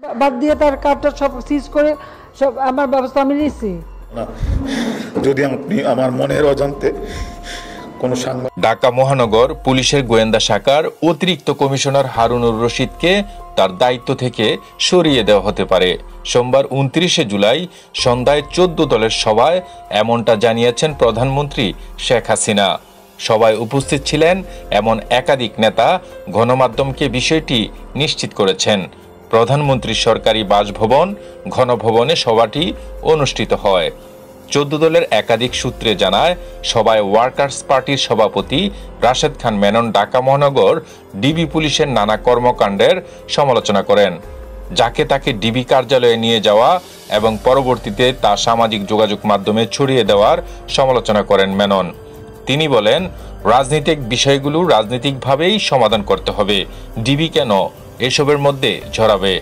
বাদ দিয়ে তার কার্ডটা সব সিজ করে সব আমার ব্যবস্থা আমি নিচ্ছি। যদি আপনি আমার মনের অজান্তে কোনো সাংবাদিক ঢাকা মহানগর পুলিশের গোয়েন্দা শাখার অতিরিক্ত কমিশনার হারুনুর রশিদকে তার দায়িত্ব থেকে সরিয়ে দেওয়া হতে পারে। সোমবার 29শে জুলাই সন্ধ্যায় 14 দলের সভায় এমনটা জানিয়েছেন প্রধানমন্ত্রী শেখ হাসিনা। সভায় উপস্থিত ছিলেন এমন একাধিক নেতা গণমাধ্যমকে বিষয়টি নিশ্চিত করেছেন। প্রধানমন্ত্রীর সরকারি বাসভবন গণভবনে সভাটি অনুষ্ঠিত হয়। 14 দলের একাধিক সূত্রে জানায়, সভায় ওয়ার্কার্স পার্টির সভাপতি রাশেদ খান মেনন ঢাকা মহানগর ডিবি পুলিশের নানা কর্মকাণ্ডের সমালোচনা করেন। যাকে তাকে ডিবি কার্যালয়ে নিয়ে যাওয়া এবং পরবর্তীতে তা সামাজিক যোগাযোগ মাধ্যমে ছড়িয়ে দেওয়ার সমালোচনা করেন মেনন। তিনি বলেন, রাজনৈতিক বিষয়গুলো রাজনৈতিকভাবেই সমাধান করতে হবে, ডিবি কেন এসবের মধ্যে জড়াবে।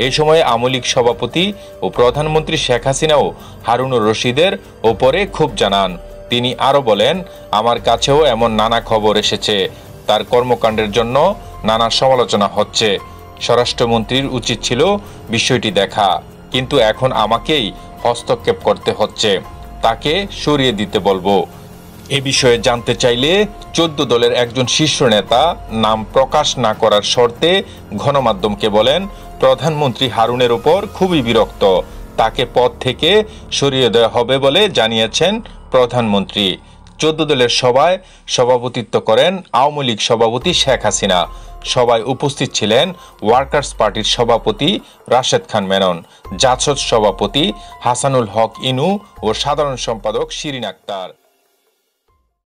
এই সময়ে আওয়ামী লীগ সভাপতি ও প্রধানমন্ত্রী শেখ হাসিনাও হারুনুর রশিদের ওপরে ক্ষোভ জানান। তিনি আরও বলেন, আমার কাছেও এমন নানা খবর এসেছে, তার কর্মকাণ্ডের জন্য নানা সমালোচনা হচ্ছে। স্বরাষ্ট্রমন্ত্রীর উচিত ছিল বিষয়টি দেখা, কিন্তু এখন আমাকেই হস্তক্ষেপ করতে হচ্ছে, তাকে সরিয়ে দিতে বলবো। এ বিষয়ে জানতে চাইলে 14 দলের একজন শীর্ষ নেতা নাম প্রকাশ না করার শর্তে গণমাধ্যমকে বলেন, প্রধানমন্ত্রী হারুনের উপর খুবই বিরক্ত, তাকে পদ থেকে সরিয়ে দেওয়া হবে বলে জানিয়েছেন প্রধানমন্ত্রী। 14 দলের সভায় সভাপতিত্ব করেন আওয়ামী লীগ সভাপতি শেখ হাসিনা। সভায় উপস্থিত ছিলেন ওয়ার্কার্স পার্টির সভাপতি রাশেদ খান মেনন, জাসদ সভাপতি হাসানুল হক ইনু ও সাধারণ সম্পাদক শিরিন আক্তার।